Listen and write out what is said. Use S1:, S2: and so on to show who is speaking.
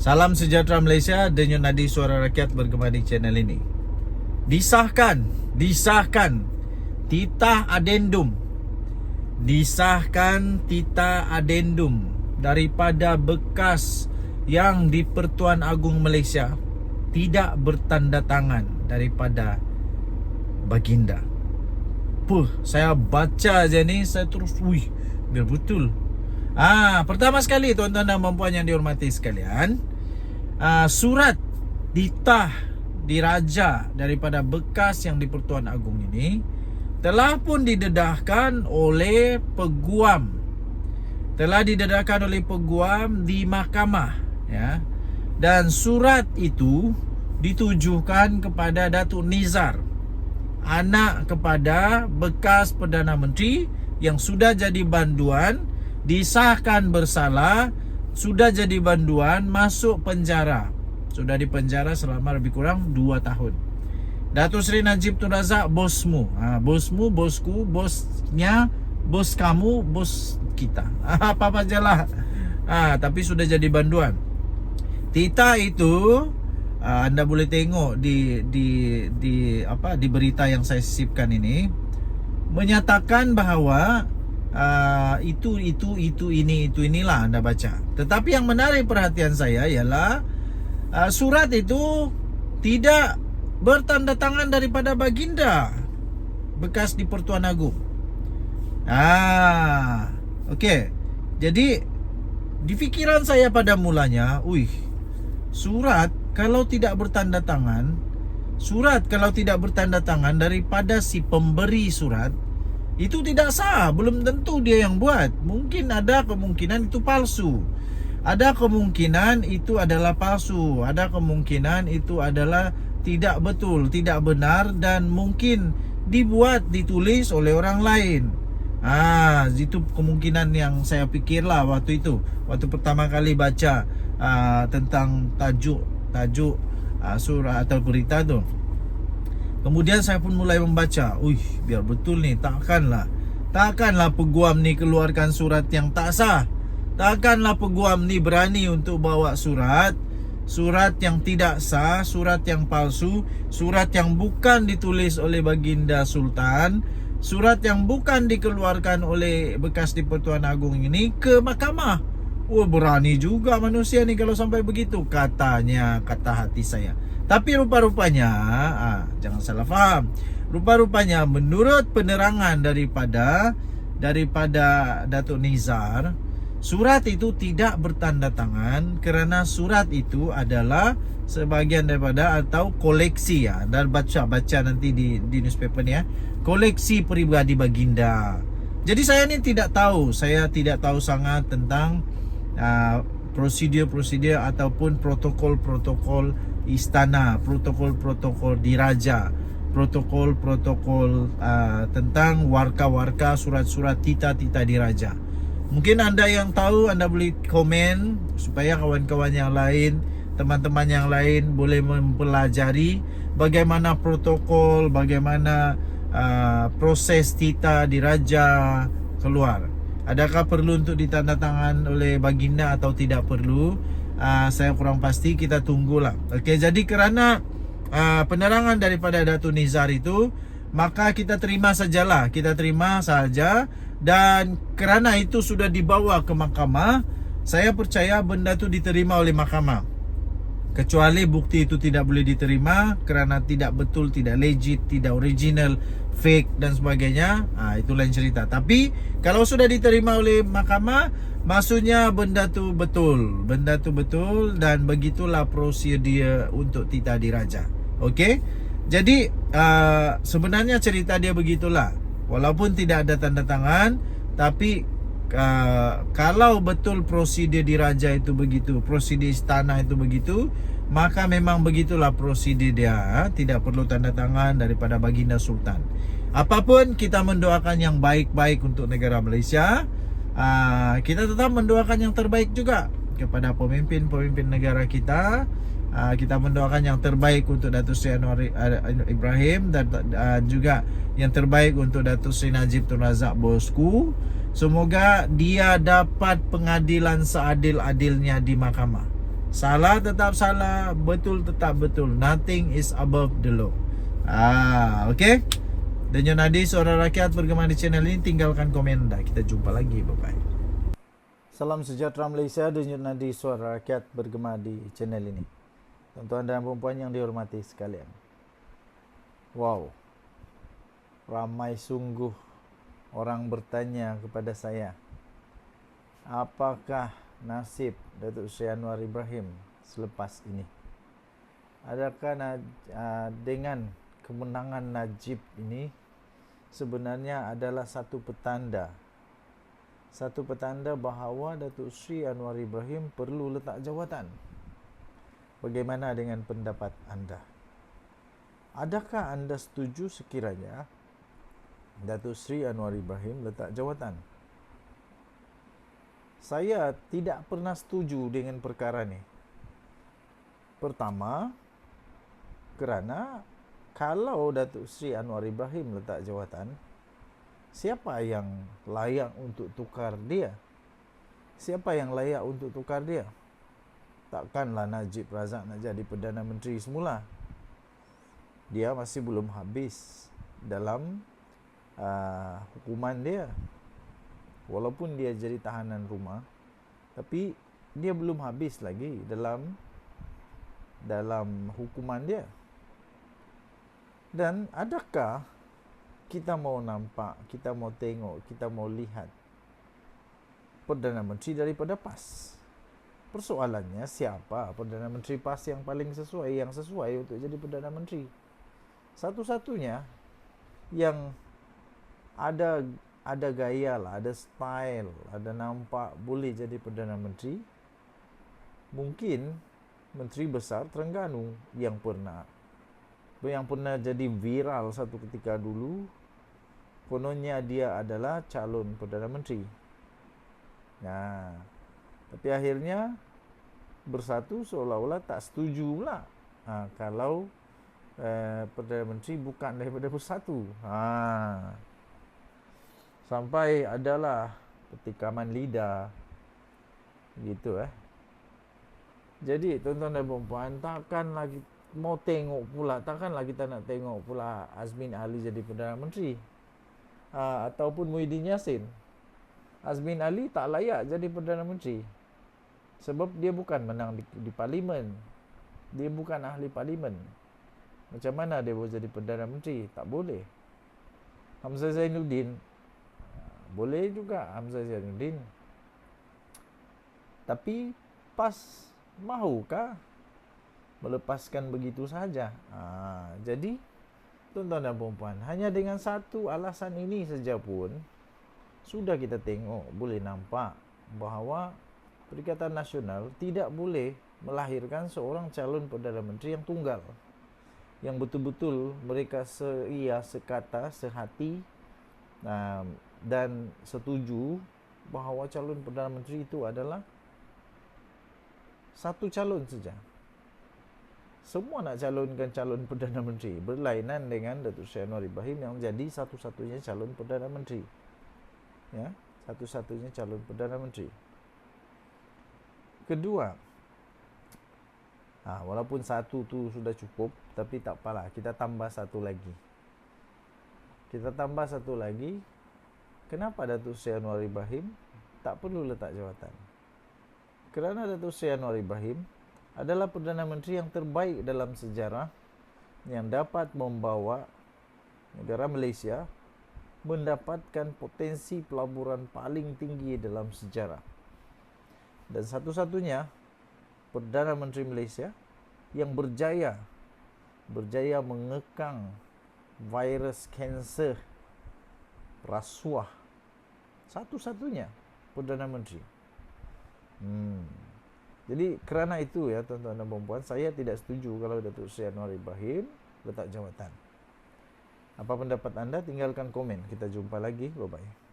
S1: Salam sejahtera Malaysia, Denyut Nadi Suara Rakyat bergema di channel ini. Disahkan titah adendum. Disahkan titah adendum daripada bekas yang di Pertuan Agong Malaysia tidak bertanda tangan daripada baginda. Saya baca je ni, saya terus biar betul. Pertama sekali tuan-tuan dan puan yang dihormati sekalian, surat titah diraja daripada bekas yang di Pertuan Agong ini telah pun didedahkan oleh peguam. Telah didedahkan oleh peguam di mahkamah, ya. Dan surat itu ditujukan kepada Datuk Nizar, anak kepada bekas Perdana Menteri yang sudah jadi banduan, disahkan bersalah, sudah jadi banduan, masuk penjara. Sudah dipenjara selama lebih kurang 2 tahun. Datuk Seri Najib Tun Razak, bosmu. Bosmu, bosku, bosnya, bos kamu, bos kita. Apa-apa jelah. Tapi sudah jadi banduan. Titah itu anda boleh tengok di berita yang saya sisipkan ini, menyatakan bahawa inilah anda baca. Tetapi yang menarik perhatian saya ialah surat itu tidak bertanda tangan daripada baginda bekas di Pertuan Agong. Okey. Jadi di fikiran saya pada mulanya, surat kalau tidak bertanda tangan daripada si pemberi surat, itu tidak sah. Belum tentu dia yang buat. Mungkin ada kemungkinan itu palsu. Ada kemungkinan itu adalah palsu. Ada kemungkinan itu adalah tidak betul, tidak benar, dan mungkin ditulis oleh orang lain. Itu kemungkinan yang saya fikirlah waktu itu. Waktu pertama kali baca tentang tajuk surah atau berita tu. Kemudian saya pun mulai membaca. Biar betul ni, takkanlah peguam ni keluarkan surat yang tak sah. Takkanlah peguam ni berani untuk bawa surat yang tidak sah, surat yang palsu, surat yang bukan ditulis oleh baginda Sultan, surat yang bukan dikeluarkan oleh bekas di Pertuan Agong ini ke mahkamah. Berani juga manusia ni kalau sampai begitu, katanya, kata hati saya. Tapi rupa-rupanya, jangan salah faham, rupa-rupanya menurut penerangan daripada Datuk Nizar, surat itu tidak bertanda tangan kerana surat itu adalah sebahagian daripada atau koleksi, dan baca nanti di newspaper ni, koleksi peribadi baginda. Jadi saya ni tidak tahu sangat tentang prosedur ataupun protokol istana, protokol diraja, protokol tentang warka-warka, surat-surat titah diraja. Mungkin anda yang tahu, anda boleh komen supaya kawan-kawan yang lain, teman-teman yang lain boleh mempelajari bagaimana protokol, bagaimana proses titah diraja keluar. Adakah perlu untuk ditandatangan oleh baginda atau tidak perlu? Saya kurang pasti, kita tunggulah. Okey, jadi kerana penerangan daripada Datuk Nizar itu, maka kita terima saja. Dan kerana itu sudah dibawa ke mahkamah, saya percaya benda itu diterima oleh mahkamah. Kecuali bukti itu tidak boleh diterima kerana tidak betul, tidak legit, tidak original, fake dan sebagainya, itu lain cerita. Tapi kalau sudah diterima oleh mahkamah, maksudnya benda tu betul dan begitulah prosedur untuk titah diraja. Okey? Jadi sebenarnya cerita dia begitulah. Walaupun tidak ada tanda tangan, tapi kalau betul prosedur diraja itu begitu, prosedur istana itu begitu, maka memang begitulah prosedur dia. Tidak perlu tanda tangan daripada baginda Sultan. Apapun, kita mendoakan yang baik-baik untuk negara Malaysia. Kita tetap mendoakan yang terbaik juga kepada pemimpin negara kita. Kita mendoakan yang terbaik untuk Datuk Seri Anwar Ibrahim dan juga yang terbaik untuk Datuk Seri Najib Tun Razak, bosku. Semoga dia dapat pengadilan seadil-adilnya di mahkamah. Salah tetap salah, betul tetap betul. Nothing is above the law. Okay. Denyut Nadi Suara Rakyat bergema di channel ini. Tinggalkan komen anda. Kita jumpa lagi. Bye-bye. Salam sejahtera Malaysia. Denyut Nadi Suara Rakyat bergema di channel ini. Tuan-tuan dan puan yang dihormati sekalian. Wow. Ramai sungguh orang bertanya kepada saya, apakah nasib Datuk Seri Anwar Ibrahim selepas ini? Adakah dengan kemenangan Najib ini sebenarnya adalah satu petanda bahawa Datuk Seri Anwar Ibrahim perlu letak jawatan? Bagaimana dengan pendapat anda? Adakah anda setuju sekiranya Datuk Seri Anwar Ibrahim letak jawatan? Saya tidak pernah setuju dengan perkara ni. Pertama, kerana kalau Datuk Seri Anwar Ibrahim letak jawatan, siapa yang layak untuk tukar dia? Siapa yang layak untuk tukar dia? Takkanlah Najib Razak nak jadi Perdana Menteri semula. Dia masih belum habis dalam hukuman dia. Walaupun dia jadi tahanan rumah, tapi dia belum habis lagi dalam hukuman dia. Dan adakah kita mau nampak, kita mau tengok, kita mau lihat Perdana Menteri daripada PAS? Persoalannya, siapa Perdana Menteri PAS yang paling sesuai, untuk jadi Perdana Menteri? Satu-satunya yang ada gaya lah, ada style, ada nampak boleh jadi Perdana Menteri, mungkin Menteri Besar Terengganu yang pernah jadi viral satu ketika dulu. Kononnya dia adalah calon Perdana Menteri. Nah, tapi akhirnya bersatu seolah-olah tak setuju pula kalau Perdana Menteri bukan daripada Bersatu. Sampai adalah petikaman lidah gitu. Jadi tuan-tuan dan puan, takkanlah kita nak tengok pula Azmin Ali jadi Perdana Menteri, ataupun Muhyiddin Yassin. Azmin Ali tak layak jadi Perdana Menteri sebab dia bukan menang di parlimen. Dia bukan ahli parlimen. Macam mana dia boleh jadi Perdana Menteri? Tak boleh. Hamzah Zainuddin boleh juga, Hamzah Zainuddin. Tapi PAS mahukah melepaskan begitu saja? Jadi tuan-tuan dan puan, hanya dengan satu alasan ini saja pun sudah kita tengok, boleh nampak bahawa Perikatan Nasional tidak boleh melahirkan seorang calon Perdana Menteri yang tunggal, yang betul-betul mereka sekata, sehati dan setuju bahawa calon Perdana Menteri itu adalah satu calon saja. Semua nak calonkan calon Perdana Menteri, berlainan dengan Datuk Seri Anwar Ibrahim yang jadi satu-satunya calon Perdana Menteri. Satu-satunya calon Perdana Menteri. Kedua, walaupun satu tu sudah cukup, tapi tak apalah, kita tambah satu lagi. Kenapa Datuk Seri Anwar Ibrahim tak perlu letak jawatan? Kerana Datuk Seri Anwar Ibrahim adalah Perdana Menteri yang terbaik dalam sejarah, yang dapat membawa negara Malaysia mendapatkan potensi pelaburan paling tinggi dalam sejarah. Dan satu-satunya Perdana Menteri Malaysia yang berjaya mengekang virus kanser rasuah. Satu-satunya Perdana Menteri. Jadi kerana itu ya tuan-tuan dan puan, saya tidak setuju kalau Datuk Seri Anwar Ibrahim letak jawatan. Apa pendapat anda? Tinggalkan komen. Kita jumpa lagi. Bye-bye.